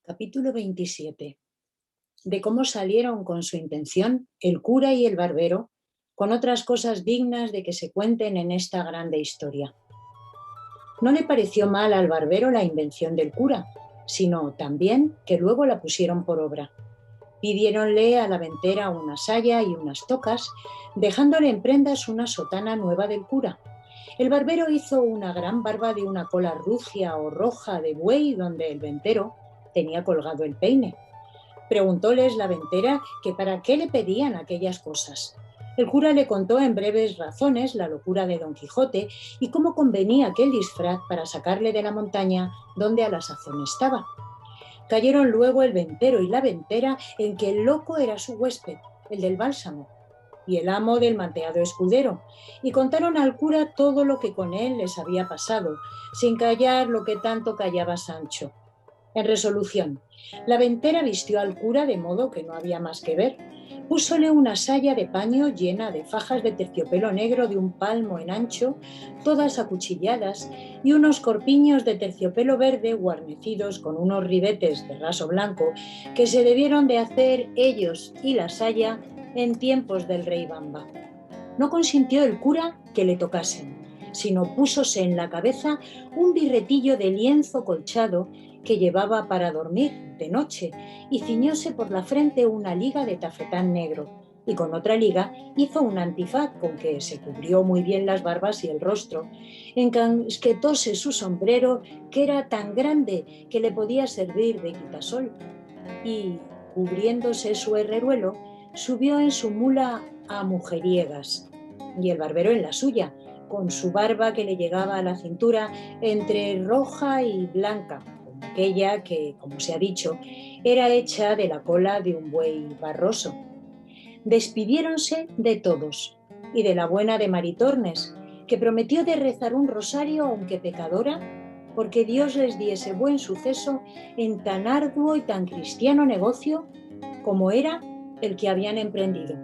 Capítulo 27. De cómo salieron con su intención el cura y el barbero, con otras cosas dignas de que se cuenten en esta grande historia. No le pareció mal al barbero la invención del cura, sino también que luego la pusieron por obra. Pidiéronle a la ventera una saya y unas tocas, dejándole en prendas una sotana nueva del cura. El barbero hizo una gran barba de una cola rucia o roja de buey donde el ventero tenía colgado el peine. Preguntóles la ventera que para qué le pedían aquellas cosas. El cura le contó en breves razones la locura de Don Quijote y cómo convenía aquel disfraz para sacarle de la montaña donde a la sazón estaba. Cayeron luego el ventero y la ventera en que el loco era su huésped, el del bálsamo, y el amo del manteado escudero, y contaron al cura todo lo que con él les había pasado, sin callar lo que tanto callaba Sancho. En resolución, la ventera vistió al cura de modo que no había más que ver. Púsole una saya de paño llena de fajas de terciopelo negro de un palmo en ancho, todas acuchilladas, y unos corpiños de terciopelo verde guarnecidos con unos ribetes de raso blanco que se debieron de hacer ellos y la saya en tiempos del rey Bamba. No consintió el cura que le tocasen, sino púsose en la cabeza un birretillo de lienzo colchado que llevaba para dormir de noche y ciñóse por la frente una liga de tafetán negro y con otra liga hizo un antifaz con que se cubrió muy bien las barbas y el rostro. Encasquetóse su sombrero, que era tan grande que le podía servir de quitasol, y, cubriéndose su herreruelo, subió en su mula a mujeriegas, y el barbero en la suya, con su barba que le llegaba a la cintura entre roja y blanca, como aquella que, como se ha dicho, era hecha de la cola de un buey barroso. Despidiéronse de todos, y de la buena de Maritornes, que prometió de rezar un rosario aunque pecadora, porque Dios les diese buen suceso en tan arduo y tan cristiano negocio como era el que habían emprendido.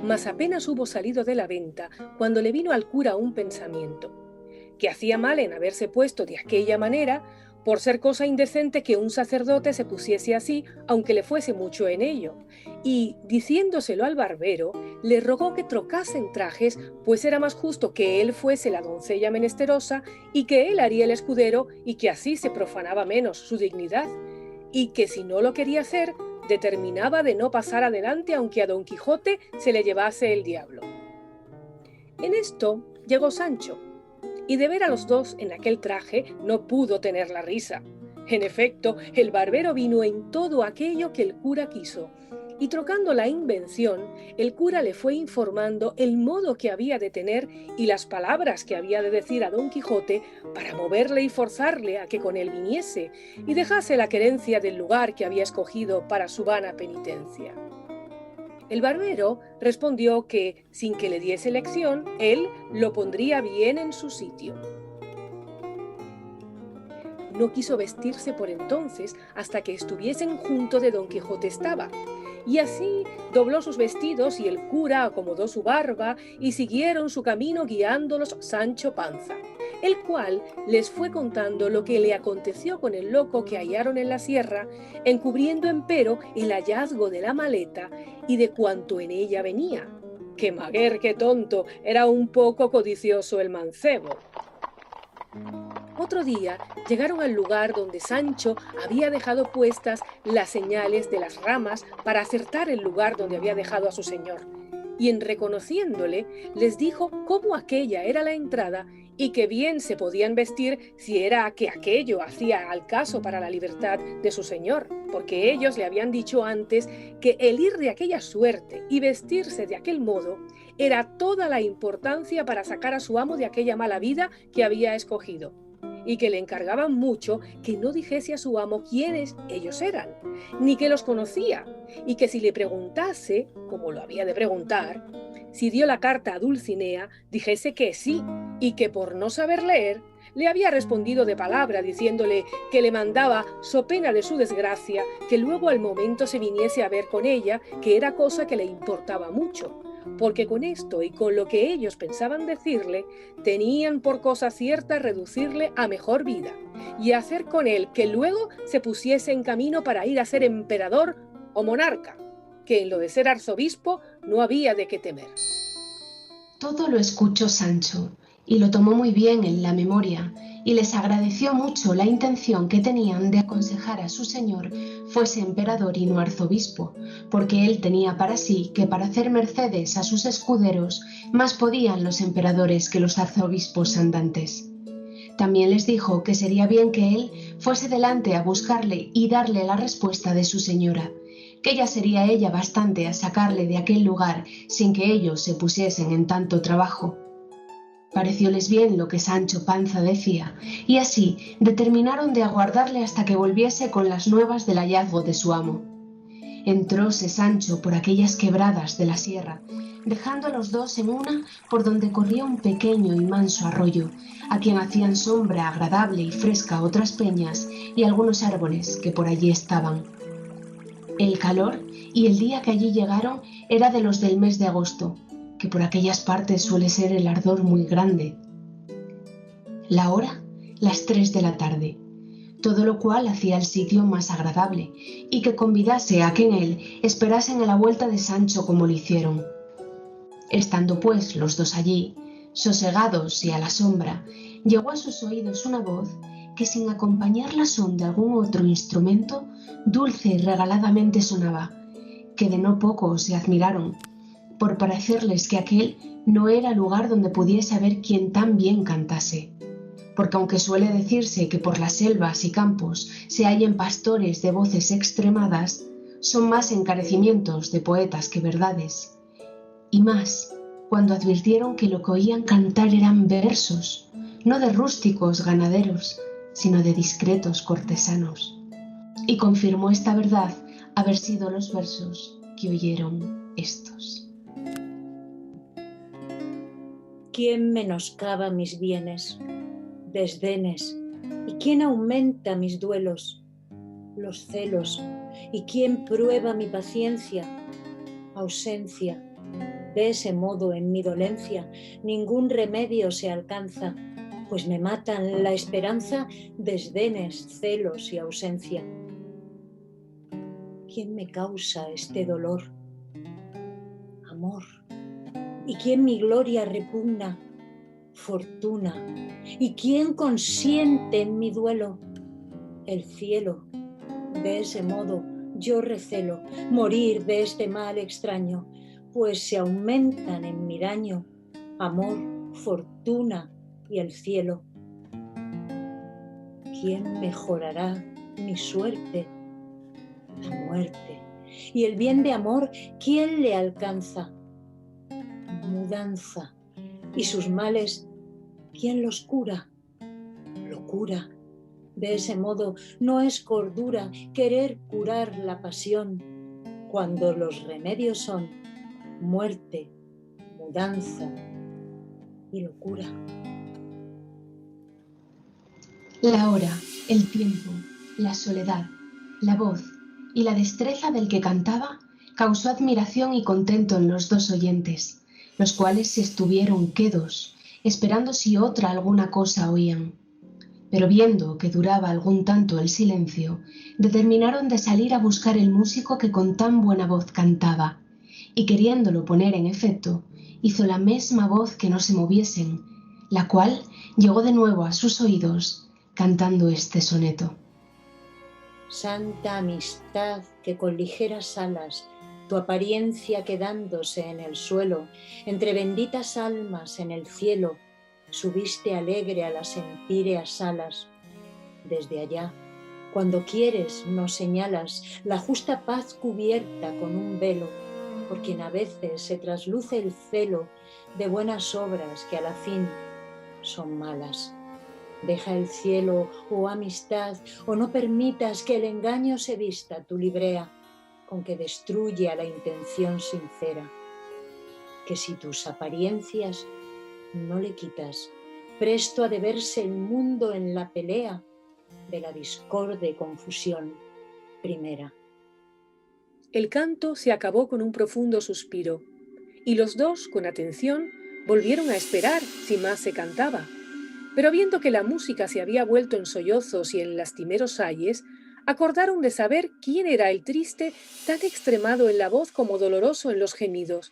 Mas apenas hubo salido de la venta cuando le vino al cura un pensamiento, que hacía mal en haberse puesto de aquella manera, por ser cosa indecente que un sacerdote se pusiese así, aunque le fuese mucho en ello, y, diciéndoselo al barbero, le rogó que trocasen trajes, pues era más justo que él fuese la doncella menesterosa y que él haría el escudero, y que así se profanaba menos su dignidad, y que si no lo quería hacer, determinaba de no pasar adelante aunque a Don Quijote se le llevase el diablo. En esto llegó Sancho, y de ver a los dos en aquel traje no pudo tener la risa. En efecto, el barbero vino en todo aquello que el cura quiso, y trocando la invención, el cura le fue informando el modo que había de tener y las palabras que había de decir a Don Quijote para moverle y forzarle a que con él viniese, y dejase la querencia del lugar que había escogido para su vana penitencia. El barbero respondió que, sin que le diese lección, él lo pondría bien en su sitio. No quiso vestirse por entonces hasta que estuviesen junto de Don Quijote estaba, y así dobló sus vestidos y el cura acomodó su barba y siguieron su camino guiándolos Sancho Panza, el cual les fue contando lo que le aconteció con el loco que hallaron en la sierra, encubriendo empero el hallazgo de la maleta y de cuanto en ella venía. ¡Qué maguer, qué tonto! Era un poco codicioso el mancebo. Otro día llegaron al lugar donde Sancho había dejado puestas las señales de las ramas para acertar el lugar donde había dejado a su señor, y en reconociéndole les dijo cómo aquella era la entrada y que bien se podían vestir si era que aquello hacía al caso para la libertad de su señor, porque ellos le habían dicho antes que el ir de aquella suerte y vestirse de aquel modo era toda la importancia para sacar a su amo de aquella mala vida que había escogido, y que le encargaban mucho que no dijese a su amo quiénes ellos eran, ni que los conocía, y que si le preguntase, como lo había de preguntar, si dio la carta a Dulcinea, dijese que sí, y que por no saber leer, le había respondido de palabra diciéndole que le mandaba, so pena de su desgracia, que luego al momento se viniese a ver con ella, que era cosa que le importaba mucho, porque con esto y con lo que ellos pensaban decirle, tenían por cosa cierta reducirle a mejor vida y hacer con él que luego se pusiese en camino para ir a ser emperador o monarca, que en lo de ser arzobispo no había de qué temer. Todo lo escuchó Sancho y lo tomó muy bien en la memoria y les agradeció mucho la intención que tenían de aconsejar a su señor fuese emperador y no arzobispo, porque él tenía para sí que para hacer mercedes a sus escuderos más podían los emperadores que los arzobispos andantes. También les dijo que sería bien que él fuese delante a buscarle y darle la respuesta de su señora, que ya sería ella bastante a sacarle de aquel lugar sin que ellos se pusiesen en tanto trabajo. Parecióles bien lo que Sancho Panza decía, y así determinaron de aguardarle hasta que volviese con las nuevas del hallazgo de su amo. Entróse Sancho por aquellas quebradas de la sierra, dejando a los dos en una por donde corría un pequeño y manso arroyo, a quien hacían sombra agradable y fresca otras peñas y algunos árboles que por allí estaban. El calor y el día que allí llegaron era de los del mes de agosto, que por aquellas partes suele ser el ardor muy grande. La hora, las 3 de la tarde, todo lo cual hacía el sitio más agradable, y que convidase a que en él esperasen a la vuelta de Sancho como lo hicieron. Estando pues los dos allí, sosegados y a la sombra, llegó a sus oídos una voz que sin acompañar la son de algún otro instrumento, dulce y regaladamente sonaba, que de no poco se admiraron, por parecerles que aquel no era lugar donde pudiese haber quien tan bien cantase. Porque aunque suele decirse que por las selvas y campos se hallen pastores de voces extremadas, son más encarecimientos de poetas que verdades. Y más, cuando advirtieron que lo que oían cantar eran versos, no de rústicos ganaderos, sino de discretos cortesanos. Y confirmó esta verdad haber sido los versos que oyeron estos. ¿Quién menoscaba mis bienes, desdenes? ¿Y quién aumenta mis duelos, los celos? ¿Y quién prueba mi paciencia, ausencia? De ese modo en mi dolencia ningún remedio se alcanza, pues me matan la esperanza, desdenes, celos y ausencia. ¿Quién me causa este dolor? Amor. ¿Y quién mi gloria repugna? Fortuna. ¿Y quién consiente en mi duelo? El cielo. De ese modo yo recelo morir de este mal extraño, pues se aumentan en mi daño amor, fortuna y el cielo. ¿Quién mejorará mi suerte? La muerte. Y el bien de amor, ¿quién le alcanza? Mudanza. Y sus males, ¿quién los cura? Locura. De ese modo no es cordura querer curar la pasión, cuando los remedios son muerte, mudanza y locura. La hora, el tiempo, la soledad, la voz y la destreza del que cantaba causó admiración y contento en los dos oyentes, los cuales se estuvieron quedos, esperando si otra alguna cosa oían. Pero viendo que duraba algún tanto el silencio, determinaron de salir a buscar el músico que con tan buena voz cantaba, y queriéndolo poner en efecto, hizo la mesma voz que no se moviesen, la cual llegó de nuevo a sus oídos, cantando este soneto. Santa amistad que con ligeras alas, tu apariencia quedándose en el suelo, entre benditas almas en el cielo, subiste alegre a las empíreas alas. Desde allá, cuando quieres, nos señalas la justa paz cubierta con un velo, por quien a veces se trasluce el celo de buenas obras que a la fin son malas. Deja el cielo, oh amistad, o no permitas que el engaño se vista tu librea, con que destruye a la intención sincera. Que si tus apariencias no le quitas, presto ha de verse el mundo en la pelea de la discorde confusión primera. El canto se acabó con un profundo suspiro, y los dos, con atención, volvieron a esperar si más se cantaba. Pero viendo que la música se había vuelto en sollozos y en lastimeros ayes, acordaron de saber quién era el triste, tan extremado en la voz como doloroso en los gemidos.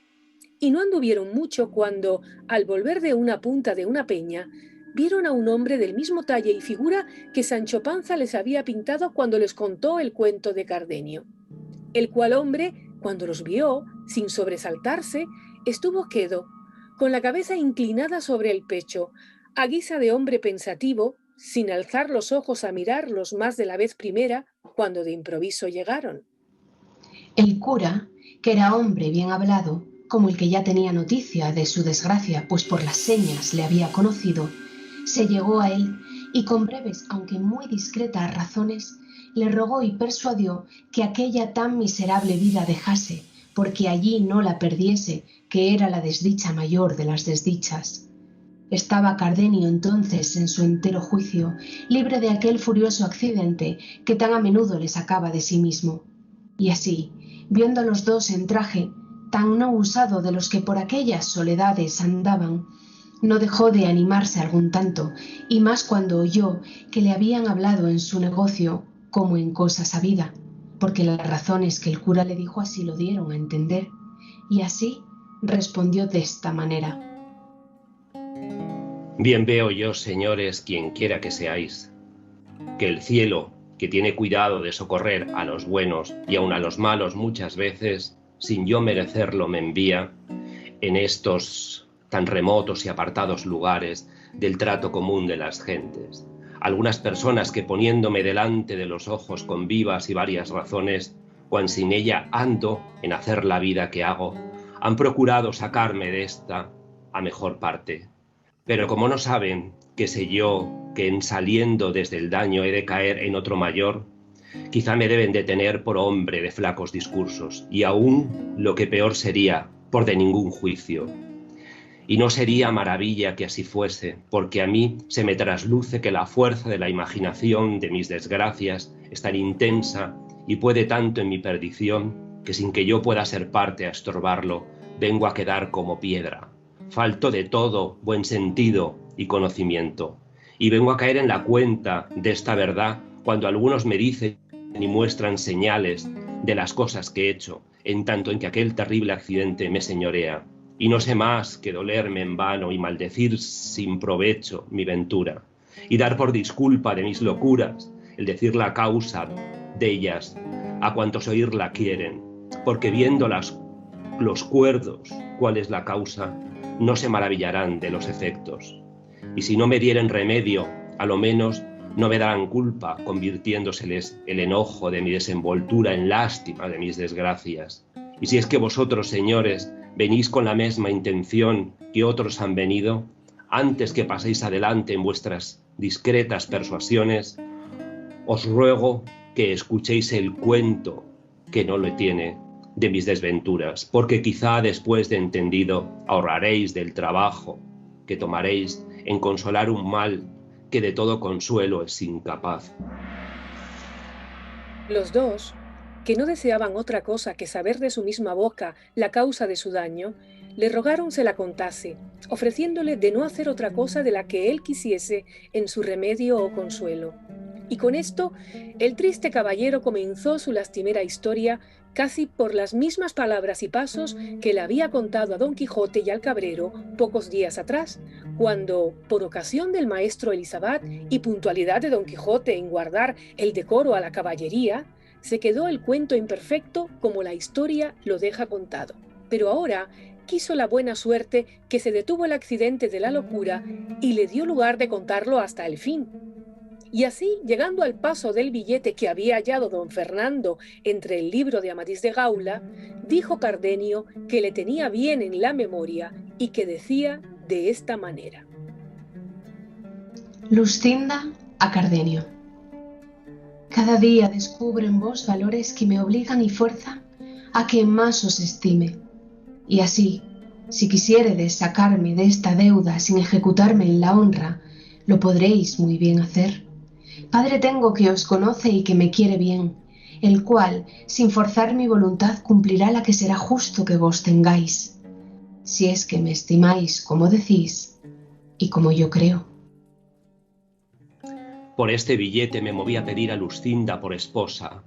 Y no anduvieron mucho cuando, al volver de una punta de una peña, vieron a un hombre del mismo talle y figura que Sancho Panza les había pintado cuando les contó el cuento de Cardenio. El cual hombre, cuando los vio, sin sobresaltarse, estuvo quedo, con la cabeza inclinada sobre el pecho, a guisa de hombre pensativo, sin alzar los ojos a mirarlos más de la vez primera, cuando de improviso llegaron. El cura, que era hombre bien hablado, como el que ya tenía noticia de su desgracia, pues por las señas le había conocido, se llegó a él y con breves, aunque muy discretas razones, le rogó y persuadió que aquella tan miserable vida dejase, porque allí no la perdiese, que era la desdicha mayor de las desdichas. Estaba Cardenio entonces en su entero juicio, libre de aquel furioso accidente que tan a menudo le sacaba de sí mismo. Y así, viendo a los dos en traje, tan no usado de los que por aquellas soledades andaban, no dejó de animarse algún tanto, y más cuando oyó que le habían hablado en su negocio como en cosa sabida, porque las razones que el cura le dijo así lo dieron a entender, y así respondió de esta manera. Bien veo yo, señores, quien quiera que seáis, que el cielo, que tiene cuidado de socorrer a los buenos y aun a los malos muchas veces, sin yo merecerlo, me envía en estos tan remotos y apartados lugares del trato común de las gentes. Algunas personas que poniéndome delante de los ojos con vivas y varias razones, cuan sin ella ando en hacer la vida que hago, han procurado sacarme de esta a mejor parte. Pero como no saben que sé yo que en saliendo desde el daño he de caer en otro mayor, quizá me deben de tener por hombre de flacos discursos, y aún lo que peor sería, por de ningún juicio. Y no sería maravilla que así fuese, porque a mí se me trasluce que la fuerza de la imaginación de mis desgracias es tan intensa y puede tanto en mi perdición, que sin que yo pueda ser parte a estorbarlo, vengo a quedar como piedra. Falto de todo buen sentido y conocimiento, y vengo a caer en la cuenta de esta verdad cuando algunos me dicen y muestran señales de las cosas que he hecho, en tanto en que aquel terrible accidente me señorea, y no sé más que dolerme en vano y maldecir sin provecho mi ventura, y dar por disculpa de mis locuras el decir la causa de ellas a cuantos oírla quieren, porque viendo los cuerdos cuál es la causa, no se maravillarán de los efectos. Y si no me dieren remedio, a lo menos no me darán culpa, convirtiéndoseles el enojo de mi desenvoltura en lástima de mis desgracias. Y si es que vosotros, señores, venís con la misma intención que otros han venido, antes que paséis adelante en vuestras discretas persuasiones, os ruego que escuchéis el cuento que no lo tiene de mis desventuras, porque quizá después de entendido ahorraréis del trabajo que tomaréis en consolar un mal que de todo consuelo es incapaz. Los dos, que no deseaban otra cosa que saber de su misma boca la causa de su daño, le rogaron se la contase, ofreciéndole de no hacer otra cosa de la que él quisiese en su remedio o consuelo. Y con esto, el triste caballero comenzó su lastimera historia casi por las mismas palabras y pasos que le había contado a Don Quijote y al cabrero pocos días atrás, cuando, por ocasión del maestro Elisabat y puntualidad de Don Quijote en guardar el decoro a la caballería, se quedó el cuento imperfecto como la historia lo deja contado. Pero ahora quiso la buena suerte que se detuvo el accidente de la locura y le dio lugar de contarlo hasta el fin. Y así, llegando al paso del billete que había hallado don Fernando entre el libro de Amadís de Gaula, dijo Cardenio que le tenía bien en la memoria y que decía de esta manera. Luscinda a Cardenio. Cada día descubro en vos valores que me obligan y fuerzan a que más os estime. Y así, si quisiéredes sacarme de esta deuda sin ejecutarme en la honra, lo podréis muy bien hacer. Padre tengo que os conoce y que me quiere bien, el cual, sin forzar mi voluntad, cumplirá la que será justo que vos tengáis. si es que me estimáis como decís y como yo creo. Por este billete me moví a pedir a Luscinda por esposa,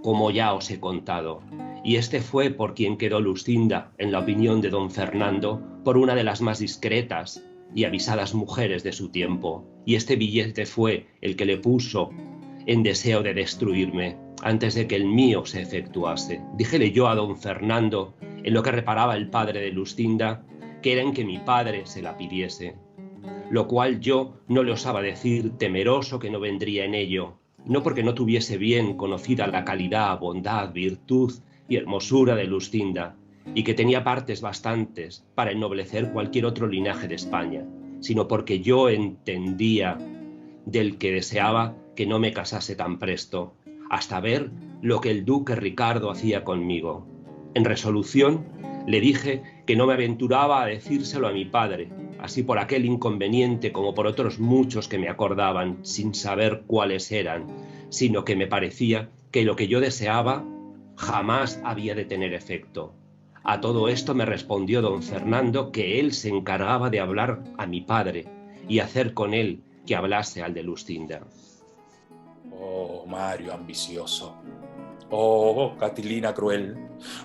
como ya os he contado, y este fue por quien quedó Luscinda, en la opinión de don Fernando, por una de las más discretas y avisadas mujeres de su tiempo, y este billete fue el que le puso en deseo de destruirme, antes de que el mío se efectuase. Díjele yo a don Fernando, en lo que reparaba el padre de Luscinda, que era en que mi padre se la pidiese, lo cual yo no le osaba decir, temeroso que no vendría en ello, no porque no tuviese bien conocida la calidad, bondad, virtud y hermosura de Luscinda, y que tenía partes bastantes para ennoblecer cualquier otro linaje de España, sino porque yo entendía del que deseaba que no me casase tan presto, hasta ver lo que el duque Ricardo hacía conmigo. En resolución le dije que no me aventuraba a decírselo a mi padre, así por aquel inconveniente como por otros muchos que me acordaban, sin saber cuáles eran, sino que me parecía que lo que yo deseaba jamás había de tener efecto. A todo esto me respondió don Fernando que él se encargaba de hablar a mi padre y hacer con él que hablase al de Luscinda. Oh, Mario ambicioso. Oh, Catilina cruel.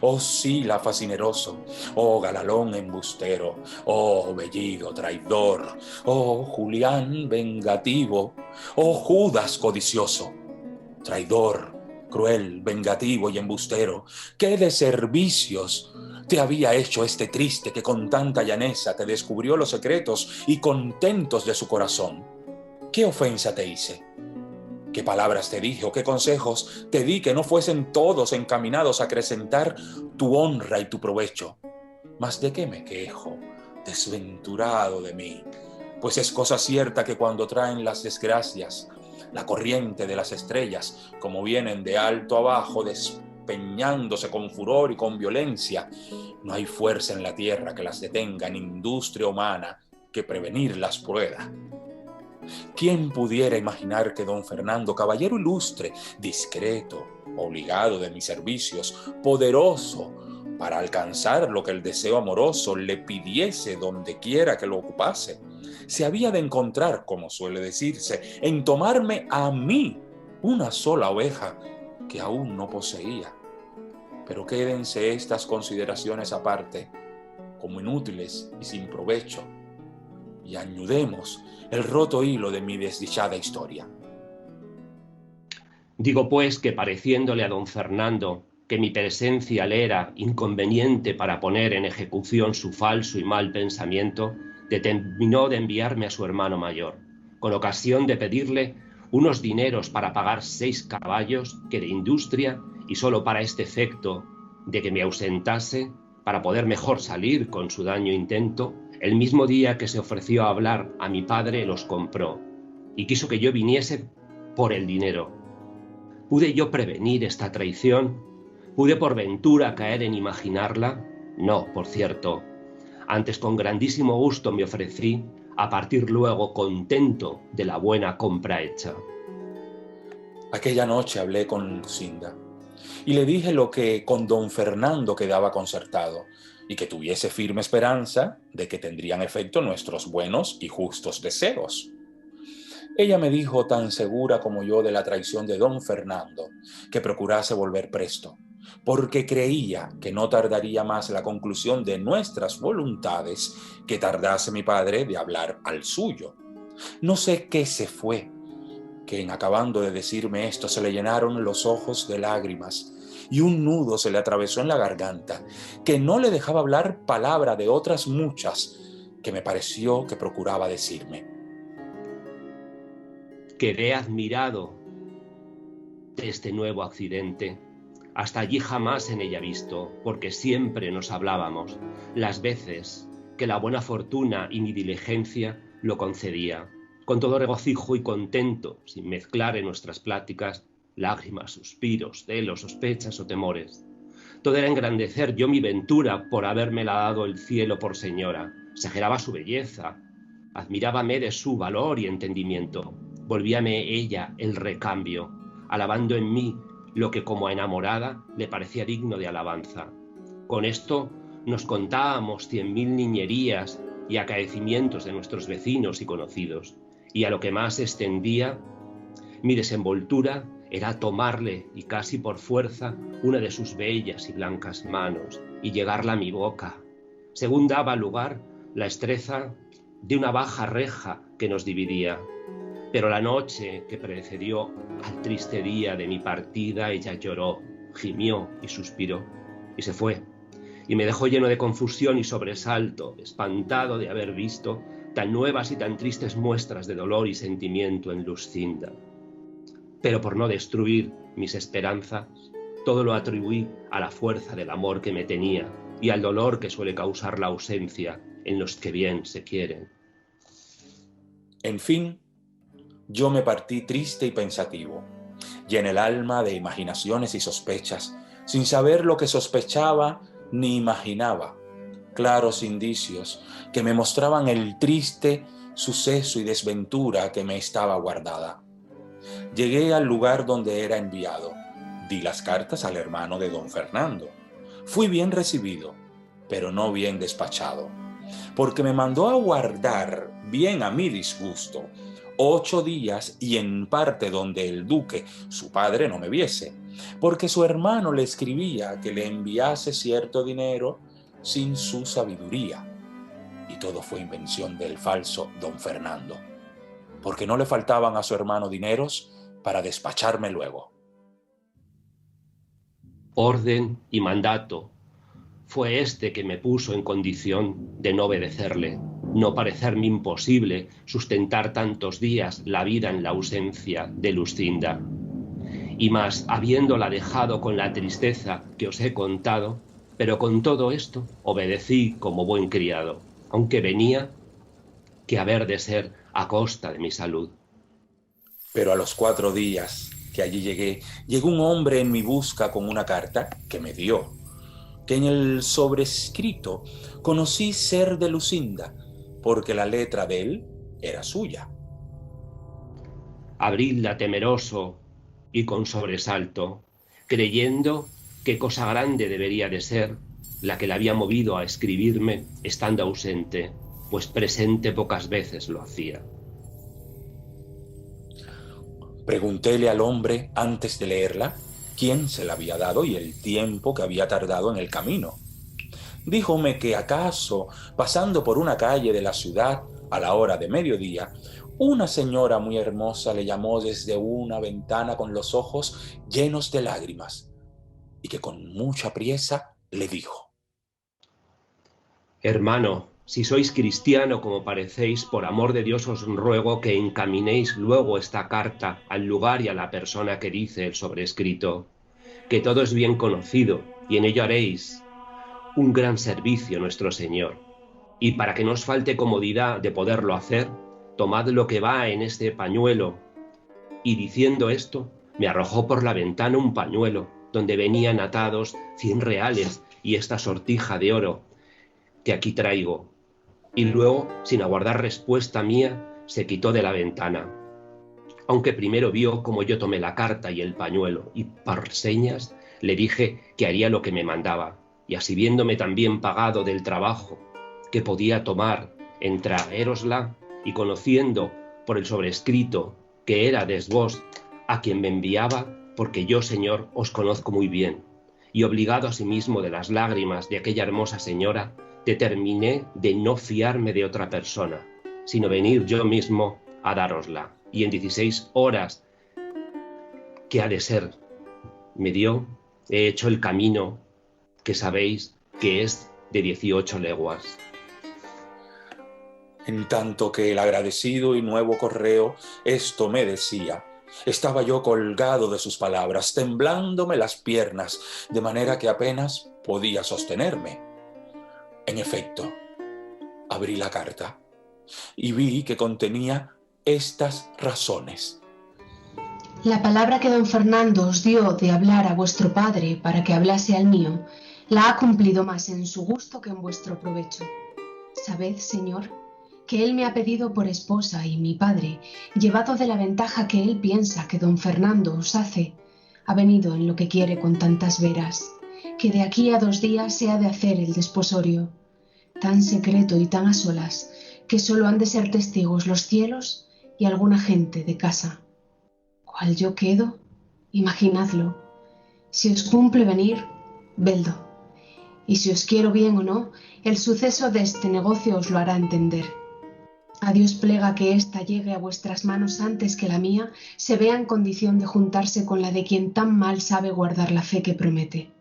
Oh, Sila fascineroso. Oh, Galalón embustero. Oh, Bellido traidor. Oh, Julián vengativo. Oh, Judas codicioso. Traidor, cruel, vengativo y embustero. ¿Qué de servicios te había hecho este triste que con tanta llaneza te descubrió los secretos y contentos de su corazón? ¿Qué ofensa te hice? ¿Qué palabras te dije o qué consejos te di que no fuesen todos encaminados a acrecentar tu honra y tu provecho? ¿Mas de qué me quejo, desventurado de mí? Pues es cosa cierta que cuando traen las desgracias, la corriente de las estrellas, como vienen de alto abajo, despeñándose con furor y con violencia, no hay fuerza en la tierra que las detenga, ni industria humana que prevenirlas pueda. ¿Quién pudiera imaginar que don Fernando, caballero ilustre, discreto, obligado de mis servicios, poderoso para alcanzar lo que el deseo amoroso le pidiese donde quiera que lo ocupase, se había de encontrar, como suele decirse, en tomarme a mí una sola oveja que aún no poseía? Pero quédense estas consideraciones aparte, como inútiles y sin provecho, y añudemos el roto hilo de mi desdichada historia. Digo pues que pareciéndole a don Fernando que mi presencia le era inconveniente para poner en ejecución su falso y mal pensamiento, determinó de enviarme a su hermano mayor, con ocasión de pedirle unos dineros para pagar 6 caballos que de industria, y solo para este efecto de que me ausentase, para poder mejor salir con su daño intento, el mismo día que se ofreció a hablar a mi padre los compró, y quiso que yo viniese por el dinero. ¿Pude yo prevenir esta traición? ¿Pude por ventura caer en imaginarla? No, por cierto. Antes con grandísimo gusto me ofrecí a partir luego contento de la buena compra hecha. Aquella noche hablé con Luscinda y le dije lo que con don Fernando quedaba concertado, y que tuviese firme esperanza de que tendrían efecto nuestros buenos y justos deseos. Ella me dijo, tan segura como yo de la traición de don Fernando, que procurase volver presto, porque creía que no tardaría más la conclusión de nuestras voluntades que tardase mi padre de hablar al suyo. No sé qué se fue, que en acabando de decirme esto se le llenaron los ojos de lágrimas y un nudo se le atravesó en la garganta, que no le dejaba hablar palabra de otras muchas que me pareció que procuraba decirme. Quedé admirado de este nuevo accidente. Hasta allí jamás en ella visto, porque siempre nos hablábamos, las veces que la buena fortuna y mi diligencia lo concedía, con todo regocijo y contento, sin mezclar en nuestras pláticas lágrimas, suspiros, celos, sospechas o temores. Todo era engrandecer yo mi ventura por habérmela dado el cielo por señora. Exageraba su belleza, admirábame de su valor y entendimiento. Volvíame ella el recambio, alabando en mí lo que como enamorada le parecía digno de alabanza. Con esto Nos contábamos 100.000 niñerías y acaecimientos de nuestros vecinos y conocidos, y a lo que más extendía mi desenvoltura era tomarle, y casi por fuerza, una de sus bellas y blancas manos y llegarla a mi boca, según daba lugar la estreza de una baja reja que nos dividía. Pero la noche que precedió al triste día de mi partida, ella lloró, gimió y suspiró, y se fue, y me dejó lleno de confusión y sobresalto, espantado de haber visto tan nuevas y tan tristes muestras de dolor y sentimiento en Lucinda. Pero por no destruir mis esperanzas, todo lo atribuí a la fuerza del amor que me tenía y al dolor que suele causar la ausencia en los que bien se quieren. En fin, yo me partí triste y pensativo, y en el alma de imaginaciones y sospechas, sin saber lo que sospechaba ni imaginaba, claros indicios que me mostraban el triste suceso y desventura que me estaba guardada. Llegué al lugar donde era enviado, di las cartas al hermano de don Fernando. Fui bien recibido, pero no bien despachado, porque me mandó a guardar, bien a mi disgusto, 8 días y en parte donde el duque, su padre, no me viese, porque su hermano le escribía que le enviase cierto dinero sin su sabiduría. Y todo fue invención del falso don Fernando, porque no le faltaban a su hermano dineros para despacharme luego. Orden y mandato fue este que me puso en condición de no obedecerle, no parecerme imposible sustentar tantos días la vida en la ausencia de Lucinda. Y más, habiéndola dejado con la tristeza que os he contado, pero con todo esto obedecí como buen criado, aunque venía que haber de ser a costa de mi salud. Pero a los 4 días que allí llegué, llegó un hombre en mi busca con una carta que me dio, que en el sobrescrito conocí ser de Lucinda, porque la letra de él era suya. Abríla temeroso y con sobresalto, creyendo que cosa grande debería de ser la que le había movido a escribirme estando ausente, pues presente pocas veces lo hacía. Preguntéle al hombre antes de leerla quién se la había dado y el tiempo que había tardado en el camino. Díjome que acaso, pasando por una calle de la ciudad a la hora de mediodía, una señora muy hermosa le llamó desde una ventana con los ojos llenos de lágrimas y que con mucha priesa le dijo: Hermano, si sois cristiano como parecéis, por amor de Dios os ruego que encaminéis luego esta carta al lugar y a la persona que dice el sobrescrito, que todo es bien conocido y en ello haréis un gran servicio a nuestro Señor. Y para que no os falte comodidad de poderlo hacer, tomad lo que va en este pañuelo. Y diciendo esto, me arrojó por la ventana un pañuelo, donde venían atados 100 reales y esta sortija de oro que aquí traigo. Y luego, sin aguardar respuesta mía, se quitó de la ventana. Aunque primero vio cómo yo tomé la carta y el pañuelo, y por señas le dije que haría lo que me mandaba, y así viéndome también pagado del trabajo que podía tomar en traérosla, y conociendo por el sobrescrito que era de vos a quien me enviaba, porque yo, Señor, os conozco muy bien, y obligado asimismo de las lágrimas de aquella hermosa señora, determiné de no fiarme de otra persona, sino venir yo mismo a dárosla. Y en 16 horas, que ha de ser, me dio, he hecho el camino que sabéis que es de 18 leguas. En tanto que el agradecido y nuevo correo esto me decía, estaba yo colgado de sus palabras, temblándome las piernas, de manera que apenas podía sostenerme. En efecto, abrí la carta y vi que contenía estas razones. La palabra que don Fernando os dio de hablar a vuestro padre para que hablase al mío, la ha cumplido más en su gusto que en vuestro provecho. Sabed, Señor, que él me ha pedido por esposa y mi padre, llevado de la ventaja que él piensa que don Fernando os hace, ha venido en lo que quiere con tantas veras, que de aquí a 2 días se ha de hacer el desposorio, tan secreto y tan a solas, que solo han de ser testigos los cielos y alguna gente de casa. ¿Cuál yo quedo? Imaginadlo. Si os cumple venir, veldo. Y si os quiero bien o no, el suceso de este negocio os lo hará entender. A Dios plega que ésta llegue a vuestras manos antes que la mía se vea en condición de juntarse con la de quien tan mal sabe guardar la fe que promete.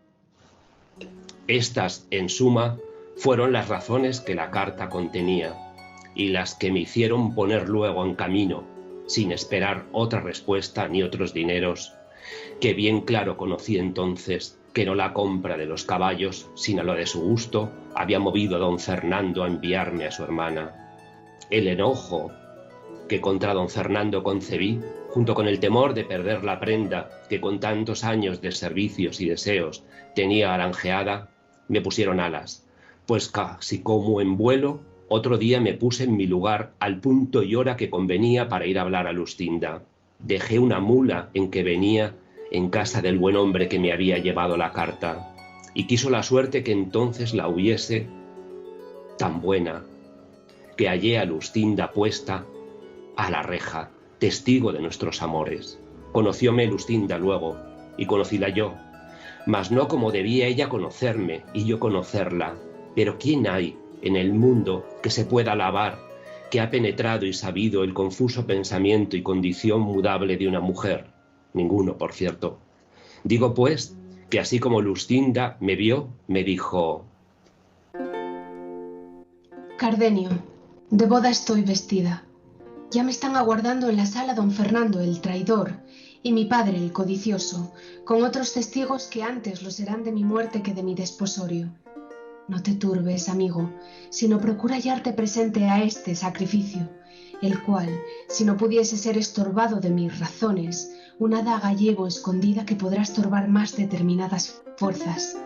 Estas, en suma, fueron las razones que la carta contenía y las que me hicieron poner luego en camino, sin esperar otra respuesta ni otros dineros, que bien claro conocí entonces que no la compra de los caballos, sino lo de su gusto, había movido a don Fernando a enviarme a su hermana. El enojo que contra don Fernando concebí, junto con el temor de perder la prenda que con tantos años de servicios y deseos tenía granjeada, me pusieron alas, pues casi como en vuelo, otro día me puse en mi lugar al punto y hora que convenía para ir a hablar a Lustinda. Dejé una mula en que venía en casa del buen hombre que me había llevado la carta, y quiso la suerte que entonces la hubiese tan buena, que hallé a Lustinda puesta a la reja, testigo de nuestros amores. Conocióme Lustinda luego, y conocíla yo, mas no como debía ella conocerme y yo conocerla. Pero ¿quién hay en el mundo que se pueda alabar, que ha penetrado y sabido el confuso pensamiento y condición mudable de una mujer? Ninguno, por cierto. Digo, pues, que así como Lustinda me vio, me dijo: Cardenio, de boda estoy vestida. Ya me están aguardando en la sala don Fernando el traidor y mi padre el codicioso, con otros testigos que antes lo serán de mi muerte que de mi desposorio. No te turbes, amigo, sino procura hallarte presente a este sacrificio, el cual, si no pudiese ser estorbado de mis razones, una daga llevo escondida que podrá estorbar más determinadas fuerzas,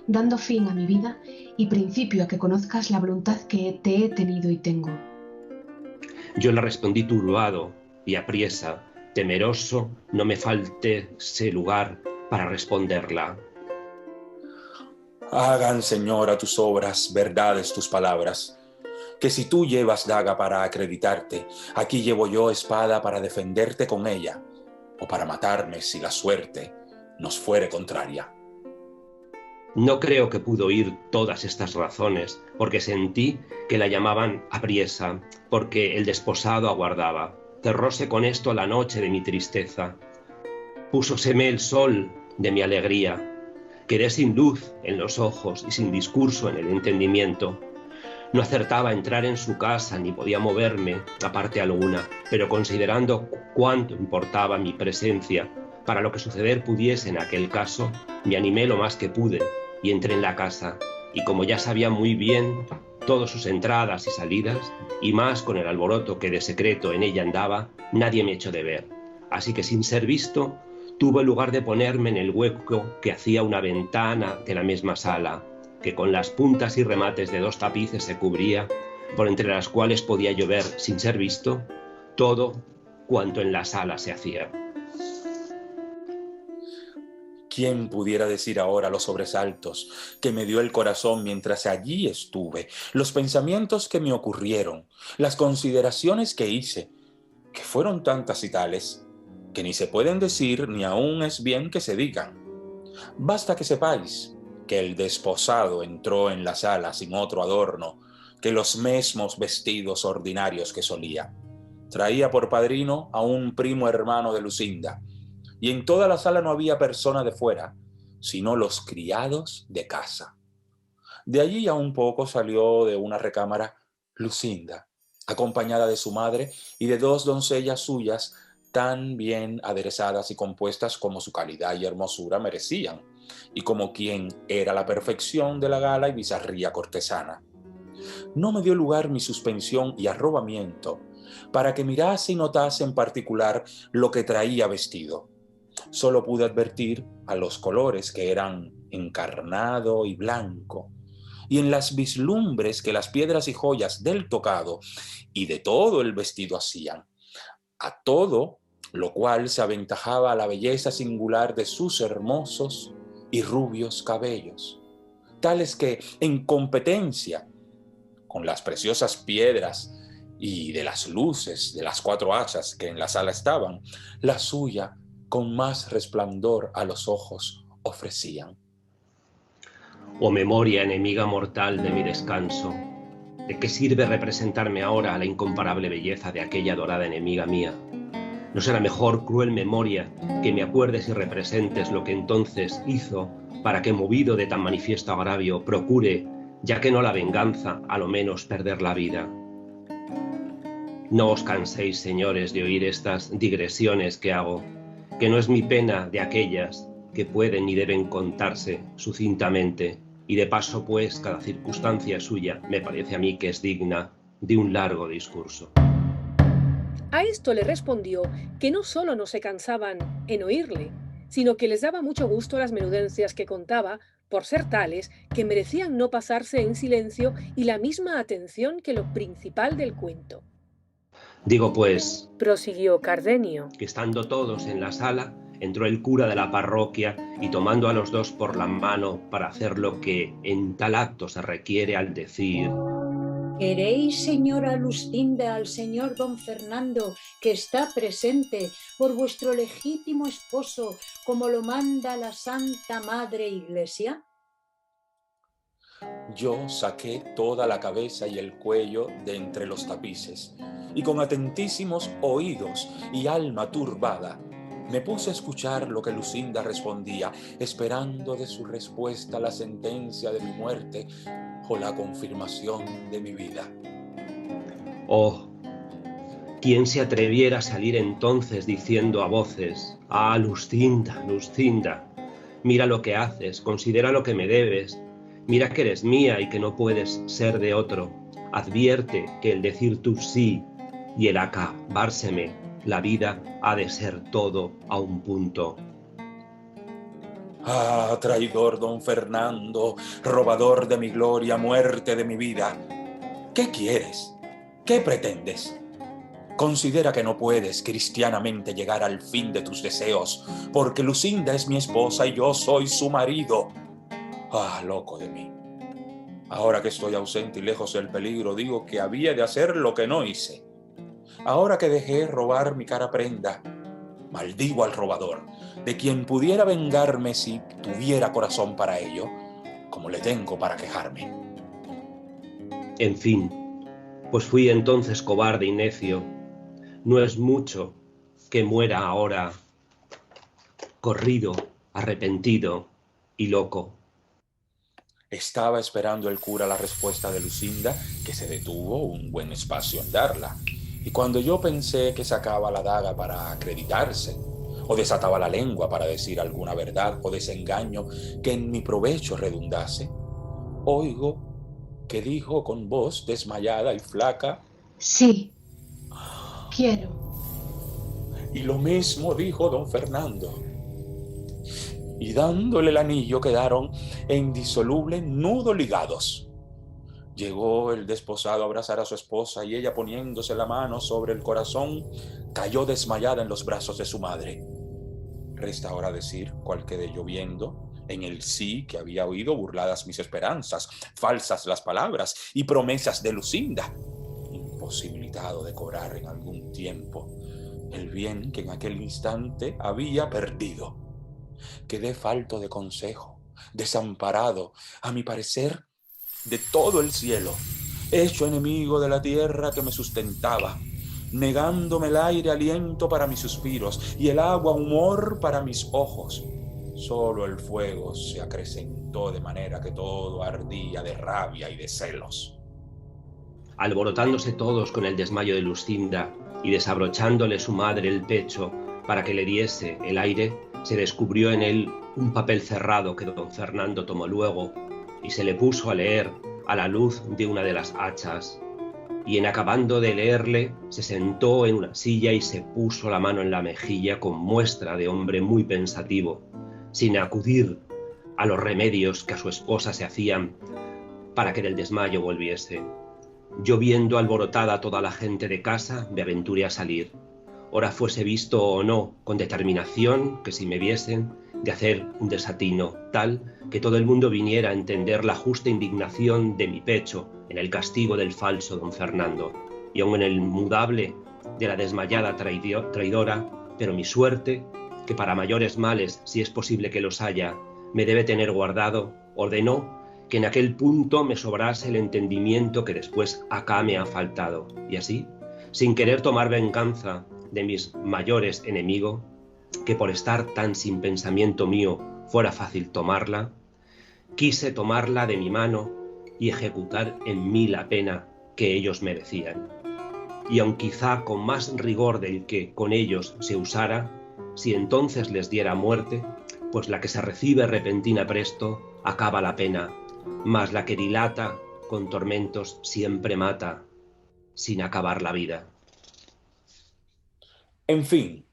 dando fin a mi vida y principio a que conozcas la voluntad que te he tenido y tengo. Yo le respondí turbado y apriesa, temeroso no me faltese lugar para responderla. Hagan, Señor, a tus obras verdades tus palabras, que si tú llevas daga para acreditarte, aquí llevo yo espada para defenderte con ella, o para matarme si la suerte nos fuere contraria. No creo que pudo oír todas estas razones, porque sentí que la llamaban apriesa, porque el desposado aguardaba. Cerróse con esto la noche de mi tristeza. Púsoseme el sol de mi alegría. Quedé sin luz en los ojos y sin discurso en el entendimiento. No acertaba a entrar en su casa ni podía moverme a parte alguna, pero considerando cuánto importaba mi presencia para lo que suceder pudiese en aquel caso, me animé lo más que pude y entré en la casa, y como ya sabía muy bien todas sus entradas y salidas, y más con el alboroto que de secreto en ella andaba, nadie me echó de ver. Así que sin ser visto, tuve lugar de ponerme en el hueco que hacía una ventana de la misma sala, que con las puntas y remates de 2 tapices se cubría, por entre las cuales podía yo ver, sin ser visto, todo cuanto en la sala se hacía. ¿Quién pudiera decir ahora los sobresaltos que me dio el corazón mientras allí estuve, los pensamientos que me ocurrieron, las consideraciones que hice, que fueron tantas y tales, que ni se pueden decir ni aún es bien que se digan? Basta que sepáis que el desposado entró en la sala sin otro adorno que los mismos vestidos ordinarios que solía. Traía por padrino a un primo hermano de Luscinda, y en toda la sala no había persona de fuera, sino los criados de casa. De allí a un poco salió de una recámara Luscinda, acompañada de su madre y de 2 doncellas suyas, tan bien aderezadas y compuestas como su calidad y hermosura merecían, y como quien era la perfección de la gala y bizarría cortesana. No me dio lugar mi suspensión y arrobamiento para que mirase y notase en particular lo que traía vestido. Solo pude advertir a los colores que eran encarnado y blanco, y en las vislumbres que las piedras y joyas del tocado y de todo el vestido hacían, a todo lo cual se aventajaba a la belleza singular de sus hermosos y rubios cabellos, tales que, en competencia con las preciosas piedras y de las luces de las 4 hachas que en la sala estaban, la suya con más resplandor a los ojos ofrecían. Oh memoria enemiga mortal de mi descanso, ¿de qué sirve representarme ahora la incomparable belleza de aquella dorada enemiga mía? ¿No será mejor, cruel memoria, que me acuerdes y representes lo que entonces hizo para que, movido de tan manifiesto agravio, procure, ya que no la venganza, a lo menos perder la vida? No os canséis, señores, de oír estas digresiones que hago, que no es mi pena de aquellas que pueden y deben contarse sucintamente, y de paso, pues, cada circunstancia suya me parece a mí que es digna de un largo discurso. A esto le respondió que no solo no se cansaban en oírle, sino que les daba mucho gusto las menudencias que contaba, por ser tales que merecían no pasarse en silencio y la misma atención que lo principal del cuento. Digo, pues, Prosiguió Cardenio, que estando todos en la sala, entró el cura de la parroquia y tomando a los dos por la mano para hacer lo que en tal acto se requiere al decir: ¿Queréis, señora Luscinda, al señor don Fernando, que está presente, por vuestro legítimo esposo, como lo manda la Santa Madre Iglesia? Yo saqué toda la cabeza y el cuello de entre los tapices, y con atentísimos oídos y alma turbada, me puse a escuchar lo que Luscinda respondía, esperando de su respuesta la sentencia de mi muerte o la confirmación de mi vida. Oh, ¿quién se atreviera a salir entonces diciendo a voces: ah, Luscinda, Luscinda, mira lo que haces, considera lo que me debes, mira que eres mía y que no puedes ser de otro, advierte que el decir tú sí y el acabárseme la vida ha de ser todo a un punto? Ah, traidor don Fernando, robador de mi gloria, muerte de mi vida. ¿Qué quieres? ¿Qué pretendes? Considera que no puedes cristianamente llegar al fin de tus deseos, porque Luscinda es mi esposa y yo soy su marido. Ah, loco de mí. Ahora que estoy ausente y lejos del peligro, digo que había de hacer lo que no hice. Ahora que dejé robar mi cara prenda, maldigo al robador, de quien pudiera vengarme si tuviera corazón para ello, como le tengo para quejarme. En fin, pues fui entonces cobarde y necio. No es mucho que muera ahora corrido, arrepentido y loco. Estaba esperando el cura la respuesta de Luscinda, que se detuvo un buen espacio en darla. Y cuando yo pensé que sacaba la daga para acreditarse, o desataba la lengua para decir alguna verdad o desengaño que en mi provecho redundase, oigo que dijo con voz desmayada y flaca: Sí, quiero. Y lo mismo dijo don Fernando. Y dándole el anillo quedaron en indisoluble nudo ligados. Llegó el desposado a abrazar a su esposa y ella, poniéndose la mano sobre el corazón, cayó desmayada en los brazos de su madre. Resta ahora decir cuál quedé yo viendo en el sí que había oído, burladas mis esperanzas, falsas las palabras y promesas de Luscinda, imposibilitado de cobrar en algún tiempo el bien que en aquel instante había perdido. Quedé falto de consejo, desamparado, a mi parecer, de todo el cielo, hecho enemigo de la tierra que me sustentaba, negándome el aire aliento para mis suspiros y el agua humor para mis ojos. Solo el fuego se acrecentó de manera que todo ardía de rabia y de celos. Alborotándose todos con el desmayo de Luscinda y desabrochándole su madre el pecho para que le diese el aire, se descubrió en él un papel cerrado que don Fernando tomó luego y se le puso a leer a la luz de una de las hachas. Y en acabando de leerle, se sentó en una silla y se puso la mano en la mejilla con muestra de hombre muy pensativo, sin acudir a los remedios que a su esposa se hacían para que del desmayo volviese. Yo, viendo alborotada toda la gente de casa, me aventuré a salir. ora fuese visto o no, con determinación, que si me viesen, de hacer un desatino tal que todo el mundo viniera a entender la justa indignación de mi pecho en el castigo del falso don Fernando, y aun en el mudable de la desmayada traidora, pero mi suerte, que para mayores males, si es posible que los haya, me debe tener guardado, ordenó que en aquel punto me sobrase el entendimiento que después acá me ha faltado, y así, sin querer tomar venganza de mis mayores enemigos, que por estar tan sin pensamiento mío fuera fácil tomarla, quise tomarla de mi mano y ejecutar en mí la pena que ellos merecían. Y aun quizá con más rigor del que con ellos se usara, si entonces les diera muerte, pues la que se recibe repentina presto acaba la pena, mas la que dilata con tormentos siempre mata, sin acabar la vida. En fin,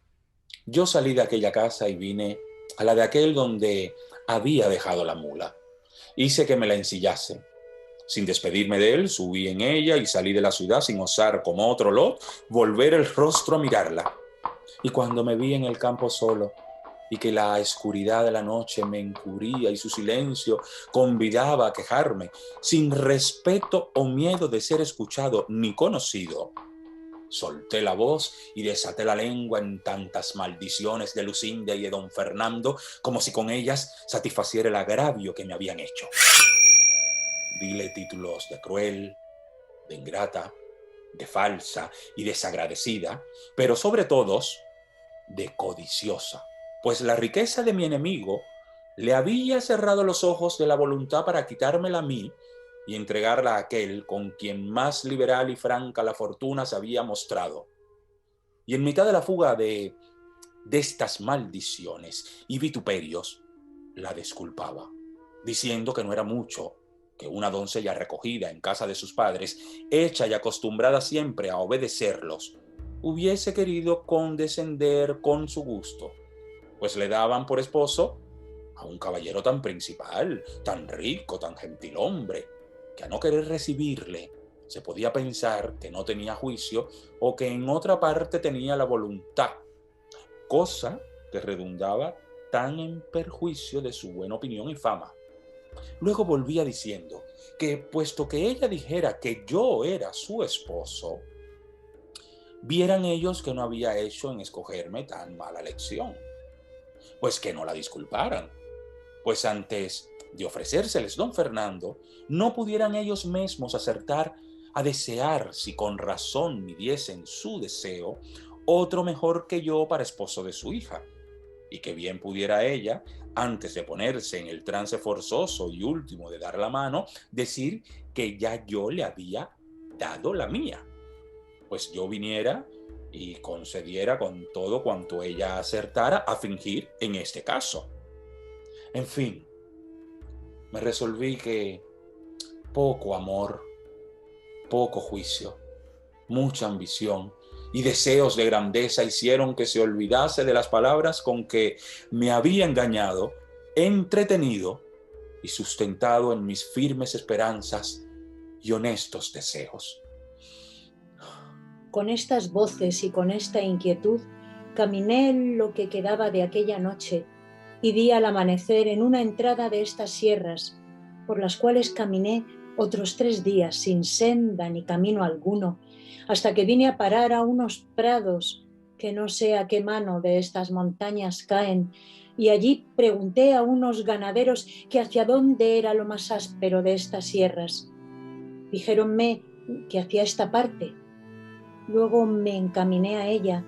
yo salí de aquella casa y vine a la de aquel donde había dejado la mula. Hice que me la ensillase. Sin despedirme de él, subí en ella y salí de la ciudad sin osar, como otro Lot, volver el rostro a mirarla. Y cuando me vi en el campo solo, y que la oscuridad de la noche me encubría y su silencio convidaba a quejarme, sin respeto o miedo de ser escuchado ni conocido, solté la voz y desaté la lengua en tantas maldiciones de Lucinda y de don Fernando, como si con ellas satisfaciera el agravio que me habían hecho. Dile títulos de cruel, de ingrata, de falsa y desagradecida, pero sobre todos de codiciosa, pues la riqueza de mi enemigo le había cerrado los ojos de la voluntad para quitármela a mí y entregarla a aquel con quien más liberal y franca la fortuna se había mostrado. Y en mitad de la fuga de estas maldiciones y vituperios, la disculpaba, diciendo que no era mucho que una doncella recogida en casa de sus padres, hecha y acostumbrada siempre a obedecerlos, hubiese querido condescender con su gusto, pues le daban por esposo a un caballero tan principal, tan rico, tan gentilhombre, que a no querer recibirle, se podía pensar que no tenía juicio o que en otra parte tenía la voluntad, cosa que redundaba tan en perjuicio de su buena opinión y fama. Luego volvía diciendo que, puesto que ella dijera que yo era su esposo, vieran ellos que no había hecho en escogerme tan mala elección, pues que no la disculparan, pues antes de ofrecérseles don Fernando, no pudieran ellos mismos acertar a desear, si con razón midiesen su deseo, otro mejor que yo para esposo de su hija, y que bien pudiera ella, antes de ponerse en el trance forzoso y último de dar la mano, decir que ya yo le había dado la mía, pues yo viniera y concediera con todo cuanto ella acertara a fingir en este caso. En fin, me resolví que poco amor, poco juicio, mucha ambición y deseos de grandeza hicieron que se olvidase de las palabras con que me había engañado, entretenido y sustentado en mis firmes esperanzas y honestos deseos. Con estas voces y con esta inquietud, caminé lo que quedaba de aquella noche y di al amanecer en una entrada de estas sierras, por las cuales caminé otros 3 días sin senda ni camino alguno, hasta que vine a parar a unos prados que no sé a qué mano de estas montañas caen, y allí pregunté a unos ganaderos que hacia dónde era lo más áspero de estas sierras. Dijéronme que hacia esta parte. Luego me encaminé a ella,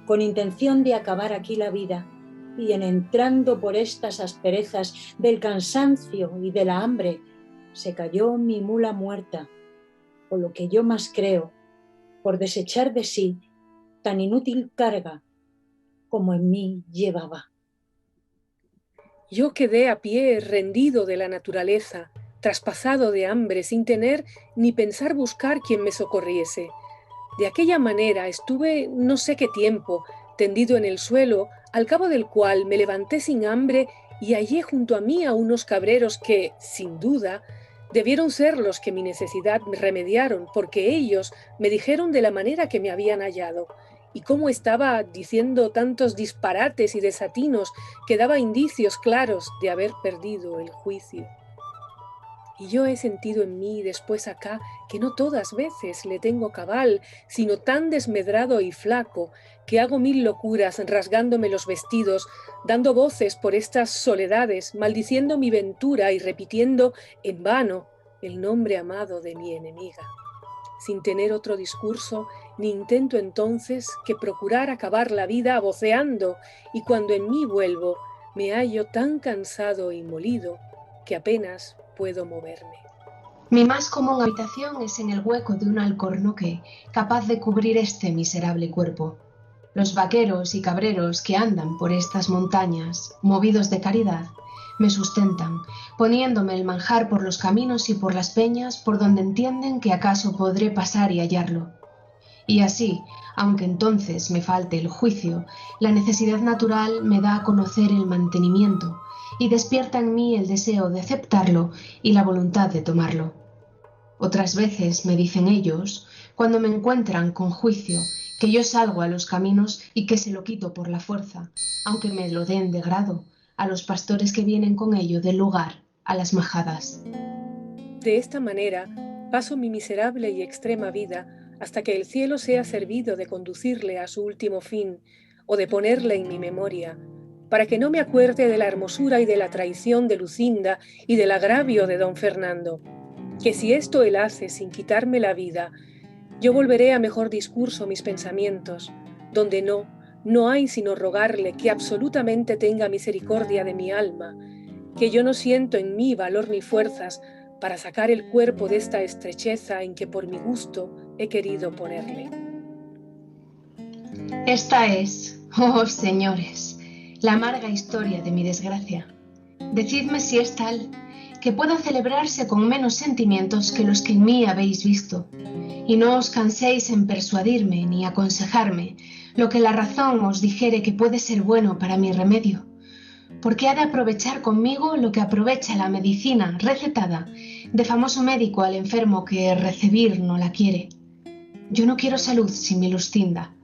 con intención de acabar aquí la vida, y en entrando por estas asperezas del cansancio y de la hambre, se cayó mi mula muerta, o lo que yo más creo, por desechar de sí tan inútil carga como en mí llevaba. Yo quedé a pie rendido de la naturaleza, traspasado de hambre, sin tener ni pensar buscar quien me socorriese. De aquella manera estuve no sé qué tiempo, tendido en el suelo, al cabo del cual me levanté sin hambre y hallé junto a mí a unos cabreros que, sin duda, debieron ser los que mi necesidad me remediaron, porque ellos me dijeron de la manera que me habían hallado, y cómo estaba diciendo tantos disparates y desatinos que daba indicios claros de haber perdido el juicio. Y yo he sentido en mí después acá que no todas veces le tengo cabal, sino tan desmedrado y flaco, que hago mil locuras rasgándome los vestidos, dando voces por estas soledades, maldiciendo mi ventura y repitiendo en vano el nombre amado de mi enemiga. Sin tener otro discurso, ni intento entonces que procurar acabar la vida voceando, y cuando en mí vuelvo, me hallo tan cansado y molido que apenas puedo moverme. Mi más común habitación es en el hueco de un alcornoque capaz de cubrir este miserable cuerpo. Los vaqueros y cabreros que andan por estas montañas, movidos de caridad, me sustentan, poniéndome el manjar por los caminos y por las peñas por donde entienden que acaso podré pasar y hallarlo. Y así, aunque entonces me falte el juicio, la necesidad natural me da a conocer el mantenimiento y despierta en mí el deseo de aceptarlo y la voluntad de tomarlo. Otras veces me dicen ellos, cuando me encuentran con juicio, que yo salgo a los caminos y que se lo quito por la fuerza, aunque me lo den de grado, a los pastores que vienen con ello del lugar, a las majadas. De esta manera paso mi miserable y extrema vida hasta que el cielo sea servido de conducirle a su último fin o de ponerle en mi memoria, para que no me acuerde de la hermosura y de la traición de Lucinda y del agravio de don Fernando, que si esto él hace sin quitarme la vida, yo volveré a mejor discurso mis pensamientos, donde no hay sino rogarle que absolutamente tenga misericordia de mi alma, que yo no siento en mí valor ni fuerzas para sacar el cuerpo de esta estrecheza en que por mi gusto he querido ponerle. Esta es, oh señores, la amarga historia de mi desgracia. Decidme si es tal que pueda celebrarse con menos sentimientos que los que en mí habéis visto, y no os canséis en persuadirme ni aconsejarme lo que la razón os dijere que puede ser bueno para mi remedio, porque ha de aprovechar conmigo lo que aprovecha la medicina recetada de famoso médico al enfermo que recebir no la quiere. Yo no quiero salud sin mi Lucinda,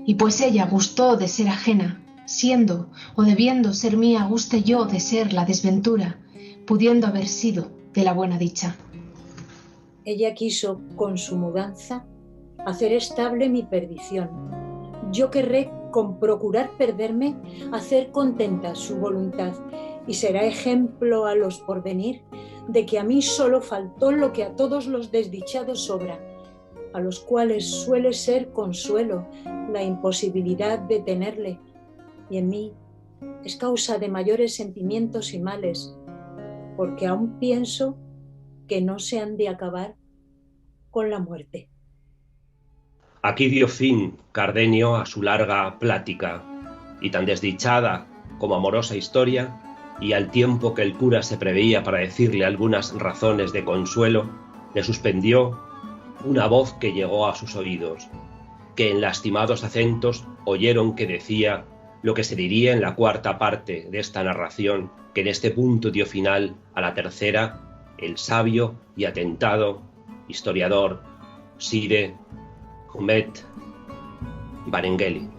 y pues ella gustó de ser ajena, siendo o debiendo ser mía, guste yo de ser la desventura, pudiendo haber sido de la buena dicha. Ella quiso, con su mudanza, hacer estable mi perdición. Yo querré, con procurar perderme, hacer contenta su voluntad, y será ejemplo a los porvenir de que a mí solo faltó lo que a todos los desdichados sobra, a los cuales suele ser consuelo la imposibilidad de tenerle, y en mí es causa de mayores sentimientos y males, porque aún pienso que no se han de acabar con la muerte. Aquí dio fin Cardenio a su larga plática, y tan desdichada como amorosa historia, y al tiempo que el cura se preveía para decirle algunas razones de consuelo, le suspendió una voz que llegó a sus oídos, que en lastimados acentos oyeron que decía lo que se diría en la cuarta parte de esta narración, que en este punto dio final a la tercera, el sabio y atentado historiador Sire Humet Barengeli.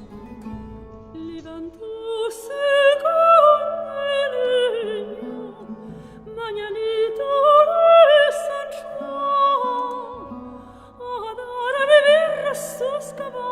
Sus caballos